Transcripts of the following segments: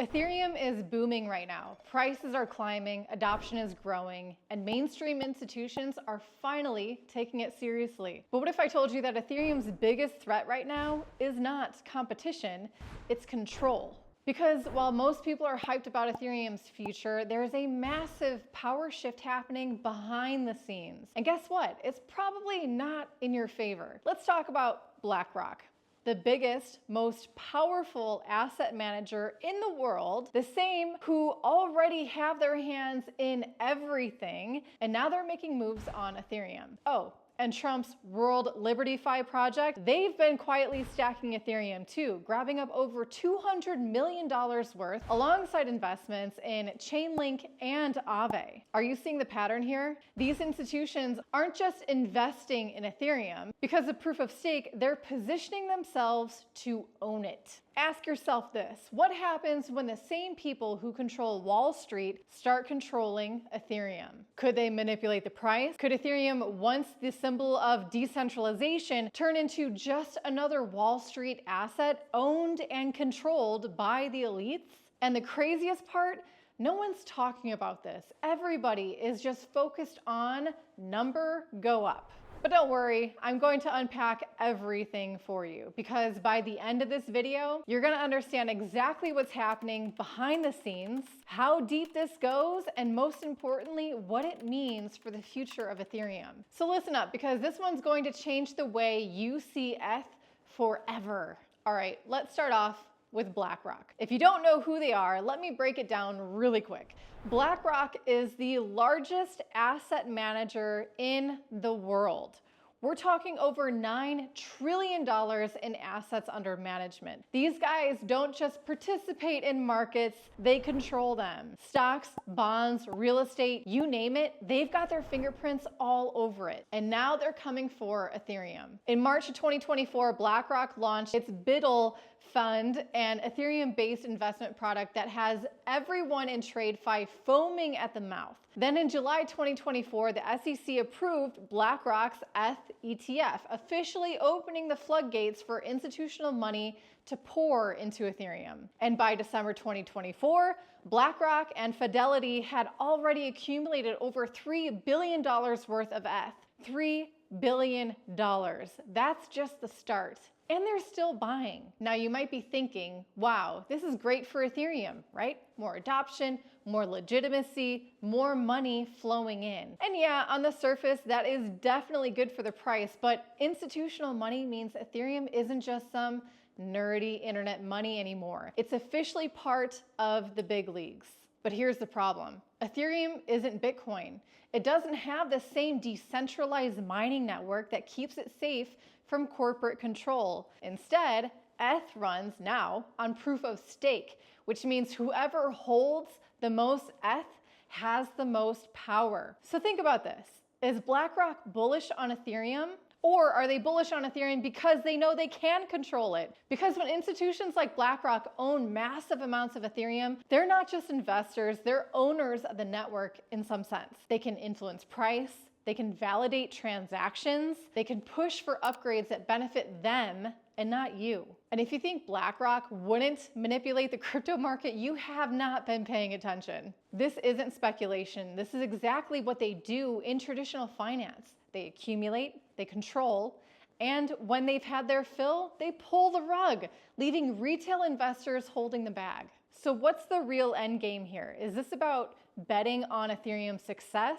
Ethereum is booming right now. Prices are climbing, adoption is growing, and mainstream institutions are finally taking it seriously. But what if I told you that Ethereum's biggest threat right now is not competition, it's control? Because while most people are hyped about Ethereum's future, there is a massive power shift happening behind the scenes. And guess what? It's probably not in your favor. Let's talk about BlackRock, the biggest, most powerful asset manager in the world, the same who already have their hands in everything, and now they're making moves on Ethereum. Oh, and Trump's World Liberty Fi project, they've been quietly stacking Ethereum too, grabbing up over $200 million worth alongside investments in Chainlink and Aave. Are you seeing the pattern here? These institutions aren't just investing in Ethereum. Because of proof of stake, they're positioning themselves to own it. Ask yourself this: what happens when the same people who control Wall Street start controlling Ethereum? Could they manipulate the price? Could Ethereum, once the symbol of decentralization, turn into just another Wall Street asset owned and controlled by the elites? And the craziest part, no one's talking about this. Everybody is just focused on number go up. But don't worry, I'm going to unpack everything for you, because by the end of this video, you're going to understand exactly what's happening behind the scenes, how deep this goes, and most importantly, what it means for the future of Ethereum. So listen up, because this one's going to change the way you see ETH forever. All right, let's start off with BlackRock. If you don't know who they are, let me break it down really quick. BlackRock is the largest asset manager in the world. We're talking over $9 trillion in assets under management. These guys don't just participate in markets, they control them. Stocks, bonds, real estate, you name it, they've got their fingerprints all over it. And now they're coming for Ethereum. In March of 2024, BlackRock launched its BUIDL fund, an Ethereum-based investment product that has everyone in TradeFi foaming at the mouth. Then in July 2024, the SEC approved BlackRock's ETH ETF, officially opening the floodgates for institutional money to pour into Ethereum. And by December 2024, BlackRock and Fidelity had already accumulated over $3 billion worth of ETH. $3 billion. That's just the start. And they're still buying. Now you might be thinking, wow, this is great for Ethereum, right? More adoption, more legitimacy, more money flowing in. And yeah, on the surface, that is definitely good for the price, but institutional money means Ethereum isn't just some nerdy internet money anymore. It's officially part of the big leagues. But here's the problem. Ethereum isn't Bitcoin. It doesn't have the same decentralized mining network that keeps it safe from corporate control. Instead, ETH runs now on proof of stake, which means whoever holds the most ETH has the most power. So think about this. Is BlackRock bullish on Ethereum? Or are they bullish on Ethereum because they know they can control it? Because when institutions like BlackRock own massive amounts of Ethereum, they're not just investors, they're owners of the network in some sense. They can influence price, they can validate transactions, they can push for upgrades that benefit them and not you. And if you think BlackRock wouldn't manipulate the crypto market, you have not been paying attention. This isn't speculation. This is exactly what they do in traditional finance. They accumulate, they control, and when they've had their fill, they pull the rug, leaving retail investors holding the bag. So what's the real end game here? Is this about betting on Ethereum's success?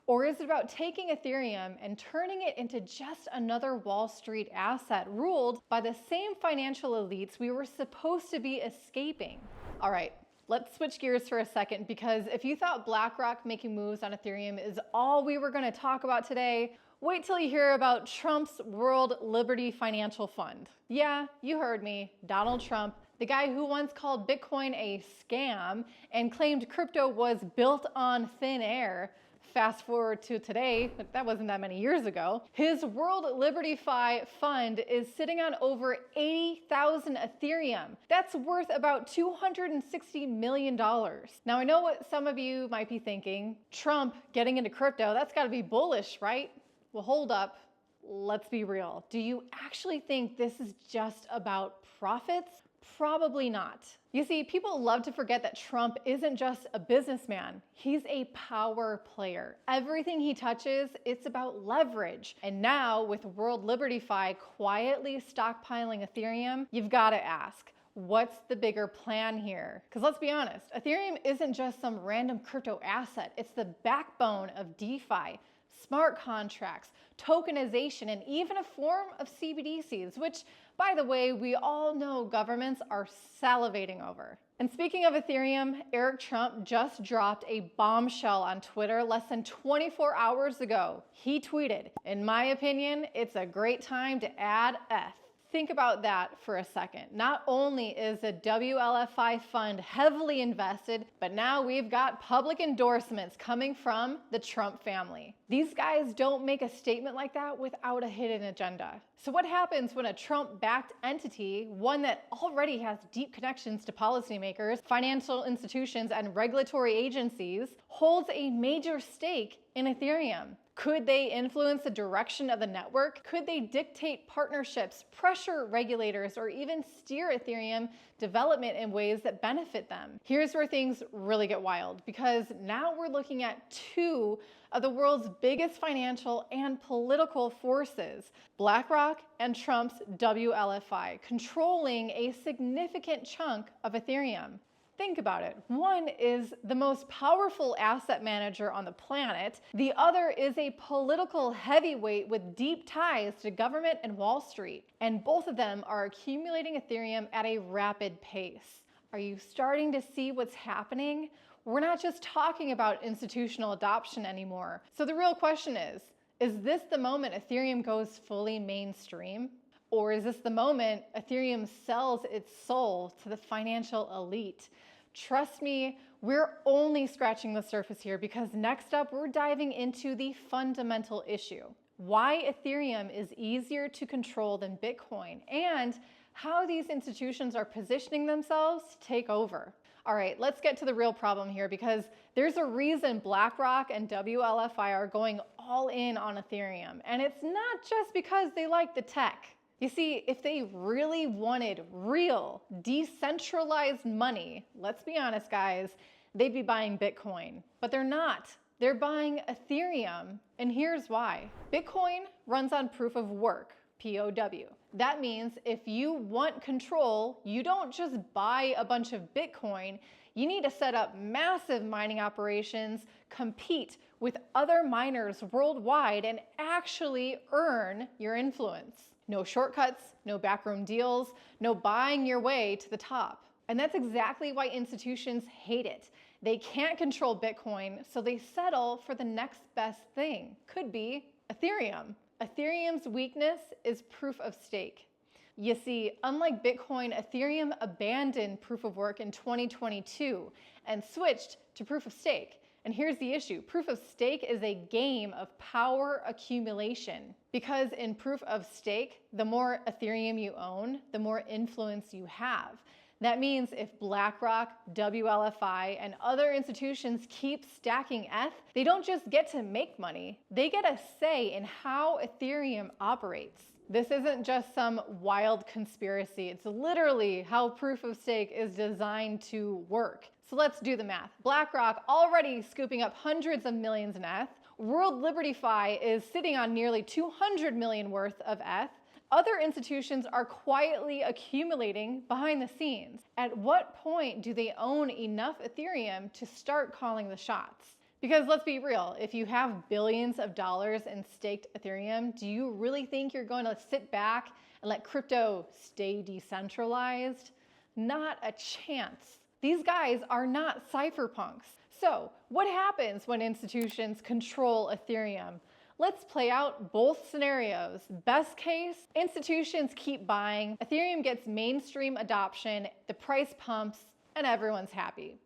Or is it about taking Ethereum and turning it into just another Wall Street asset ruled by the same financial elites we were supposed to be escaping? All right, let's switch gears for a second, because if you thought BlackRock making moves on Ethereum is all we were going to talk about today, wait till you hear about Trump's World Liberty Financial Fund. Yeah, you heard me, Donald Trump, the guy who once called Bitcoin a scam and claimed crypto was built on thin air. Fast forward to today, that wasn't that many years ago, his World Liberty Fi fund is sitting on over 80,000 Ethereum. That's worth about $260 million. Now I know what some of you might be thinking, Trump getting into crypto, that's gotta be bullish, right? Well, hold up, let's be real. Do you actually think this is just about profits? Probably not. You see, people love to forget that Trump isn't just a businessman. He's a power player. Everything he touches, it's about leverage. And now, with World Liberty Fi quietly stockpiling Ethereum, you've got to ask, what's the bigger plan here? Because let's be honest, Ethereum isn't just some random crypto asset. It's the backbone of DeFi, smart contracts, tokenization, and even a form of CBDCs, which, by the way, we all know governments are salivating over. And speaking of Ethereum, Eric Trump just dropped a bombshell on Twitter less than 24 hours ago. He tweeted, "In my opinion, it's a great time to add ETH." Think about that for a second. Not only is the WLFI fund heavily invested, but now we've got public endorsements coming from the Trump family. These guys don't make a statement like that without a hidden agenda. So what happens when a Trump-backed entity, one that already has deep connections to policymakers, financial institutions, and regulatory agencies, holds a major stake in Ethereum? Could they influence the direction of the network? Could they dictate partnerships, pressure regulators, or even steer Ethereum development in ways that benefit them? Here's where things really get wild, because now we're looking at two of the world's biggest financial and political forces, BlackRock and Trump's WLFI, controlling a significant chunk of Ethereum. Think about it. One is the most powerful asset manager on the planet. The other is a political heavyweight with deep ties to government and Wall Street. And both of them are accumulating Ethereum at a rapid pace. Are you starting to see what's happening? We're not just talking about institutional adoption anymore. So the real question is this the moment Ethereum goes fully mainstream? Or is this the moment Ethereum sells its soul to the financial elite? Trust me, we're only scratching the surface here, because next up we're diving into the fundamental issue: why Ethereum is easier to control than Bitcoin, and how these institutions are positioning themselves to take over. All right, let's get to the real problem here, because there's a reason BlackRock and WLFI are going all in on Ethereum, and it's not just because they like the tech. You see, if they really wanted real, decentralized money, let's be honest, guys, they'd be buying Bitcoin. But they're not. They're buying Ethereum, and here's why. Bitcoin runs on proof of work, POW. That means if you want control, you don't just buy a bunch of Bitcoin. You need to set up massive mining operations, compete with other miners worldwide, and actually earn your influence. No shortcuts, no backroom deals, no buying your way to the top. And that's exactly why institutions hate it. They can't control Bitcoin, so they settle for the next best thing. Could be Ethereum. Ethereum's weakness is proof of stake. You see, unlike Bitcoin, Ethereum abandoned proof of work in 2022 and switched to proof of stake. And here's the issue. Proof of stake is a game of power accumulation, because in proof of stake, the more Ethereum you own, the more influence you have. That means if BlackRock, WLFI, and other institutions keep stacking ETH, they don't just get to make money, they get a say in how Ethereum operates. This isn't just some wild conspiracy. It's literally how proof of stake is designed to work. So let's do the math. BlackRock already scooping up hundreds of millions in ETH. World Liberty Fi is sitting on nearly 200 million worth of ETH. Other institutions are quietly accumulating behind the scenes. At what point do they own enough Ethereum to start calling the shots? Because let's be real, if you have billions of dollars in staked Ethereum, do you really think you're going to sit back and let crypto stay decentralized? Not a chance. These guys are not cypherpunks. So what happens when institutions control Ethereum? Let's play out both scenarios. Best case, institutions keep buying, Ethereum gets mainstream adoption, the price pumps, and everyone's happy.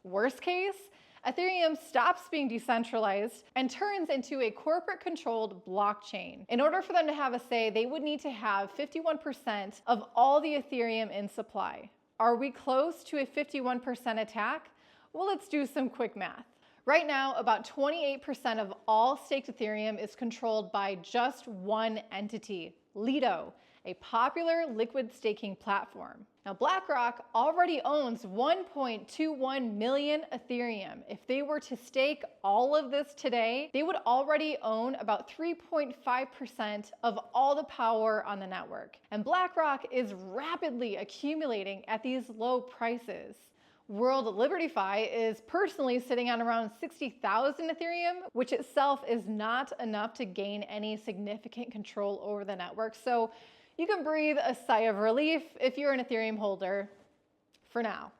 Worst case, Ethereum stops being decentralized and turns into a corporate-controlled blockchain. In order for them to have a say, they would need to have 51% of all the Ethereum in supply. Are we close to a 51% attack? Well, let's do some quick math. Right now, about 28% of all staked Ethereum is controlled by just one entity, Lido, a popular liquid staking platform. Now, BlackRock already owns 1.21 million Ethereum. If they were to stake all of this today, they would already own about 3.5% of all the power on the network. And BlackRock is rapidly accumulating at these low prices. World LibertyFi is personally sitting on around 60,000 Ethereum, which itself is not enough to gain any significant control over the network. So you can breathe a sigh of relief if you're an Ethereum holder for now.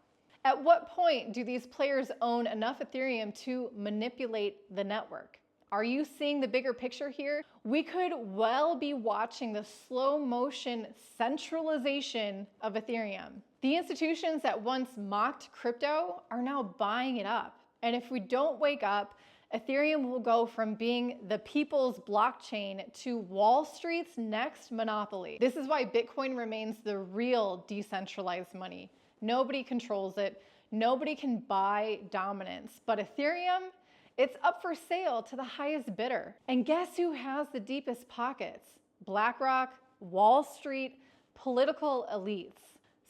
At what point do these players own enough Ethereum to manipulate the network? Are you seeing the bigger picture here? We could well be watching the slow motion centralization of Ethereum. The institutions that once mocked crypto are now buying it up. And if we don't wake up, Ethereum will go from being the people's blockchain to Wall Street's next monopoly. This is why Bitcoin remains the real decentralized money. Nobody controls it. Nobody can buy dominance. But Ethereum, it's up for sale to the highest bidder. And guess who has the deepest pockets? BlackRock, Wall Street, political elites.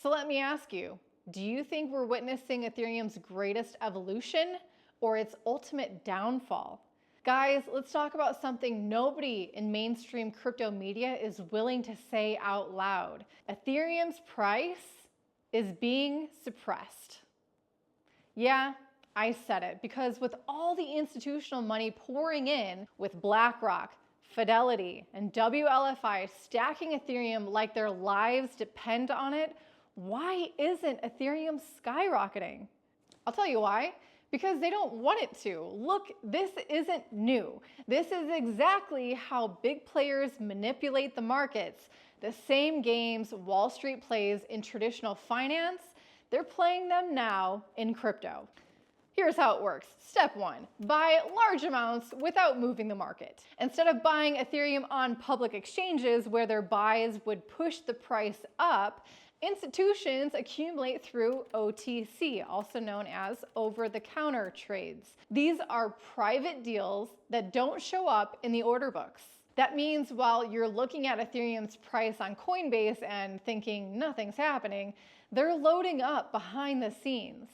So let me ask you, do you think we're witnessing Ethereum's greatest evolution or its ultimate downfall? Guys, let's talk about something nobody in mainstream crypto media is willing to say out loud. Ethereum's price is being suppressed. Yeah, I said it, because with all the institutional money pouring in, with BlackRock, Fidelity, and WLFI stacking Ethereum like their lives depend on it, why isn't Ethereum skyrocketing? I'll tell you why. Because they don't want it to. Look, this isn't new. This is exactly how big players manipulate the markets. The same games Wall Street plays in traditional finance, they're playing them now in crypto. Here's how it works. Step 1, buy large amounts without moving the market. Instead of buying Ethereum on public exchanges where their buys would push the price up, institutions accumulate through OTC, also known as over-the-counter trades. These are private deals that don't show up in the order books. That means while you're looking at Ethereum's price on Coinbase and thinking nothing's happening, they're loading up behind the scenes.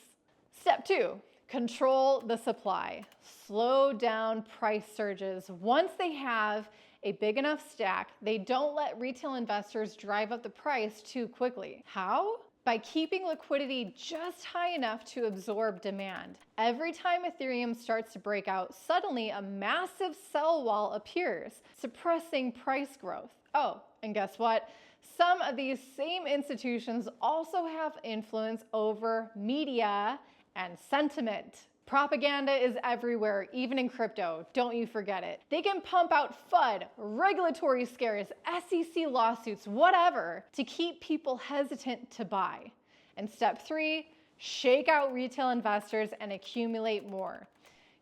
Step 2, control the supply. Slow down price surges. Once they have a big enough stack, they don't let retail investors drive up the price too quickly. How? By keeping liquidity just high enough to absorb demand. Every time Ethereum starts to break out, suddenly a massive sell wall appears, suppressing price growth. Oh, and guess what? Some of these same institutions also have influence over media and sentiment. Propaganda is everywhere, even in crypto. Don't you forget it. They can pump out FUD, regulatory scares, SEC lawsuits, whatever, to keep people hesitant to buy. And step 3, shake out retail investors and accumulate more.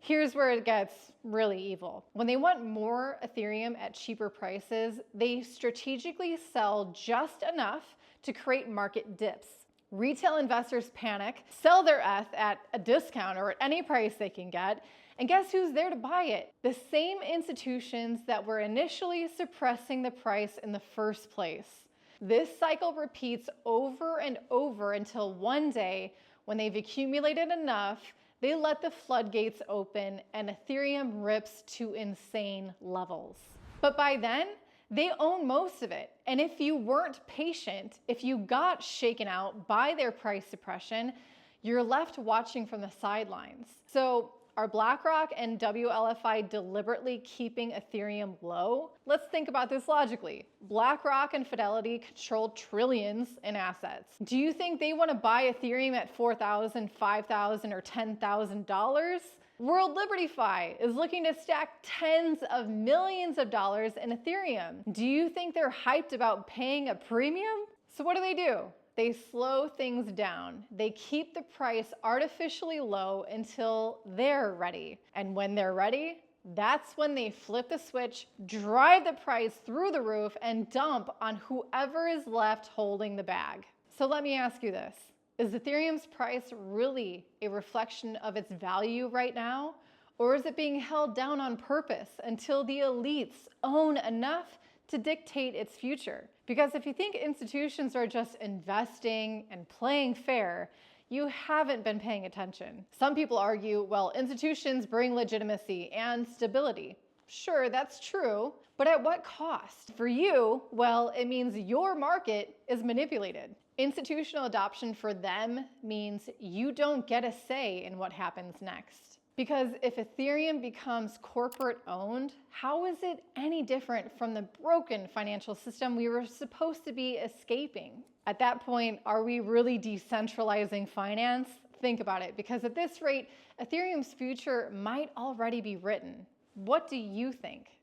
Here's where it gets really evil. When they want more Ethereum at cheaper prices, they strategically sell just enough to create market dips. Retail investors panic, sell their ETH at a discount or at any price they can get, and guess who's there to buy it? The same institutions that were initially suppressing the price in the first place. This cycle repeats over and over until one day, when they've accumulated enough, they let the floodgates open and Ethereum rips to insane levels. But by then, they own most of it. And if you weren't patient, if you got shaken out by their price suppression, you're left watching from the sidelines. So are BlackRock and WLFI deliberately keeping Ethereum low? Let's think about this logically. BlackRock and Fidelity control trillions in assets. Do you think they want to buy Ethereum at $4,000, $5,000, or $10,000? World LibertyFi is looking to stack tens of millions of dollars in Ethereum. Do you think they're hyped about paying a premium? So what do? They slow things down. They keep the price artificially low until they're ready. And when they're ready, that's when they flip the switch, drive the price through the roof, and dump on whoever is left holding the bag. So let me ask you this. Is Ethereum's price really a reflection of its value right now? Or is it being held down on purpose until the elites own enough to dictate its future? Because if you think institutions are just investing and playing fair, you haven't been paying attention. Some people argue, well, institutions bring legitimacy and stability. Sure, that's true, but at what cost? For you, well, it means your market is manipulated. Institutional adoption for them means you don't get a say in what happens next. Because if Ethereum becomes corporate owned, how is it any different from the broken financial system we were supposed to be escaping? At that point, are we really decentralizing finance? Think about it, because at this rate, Ethereum's future might already be written. What do you think?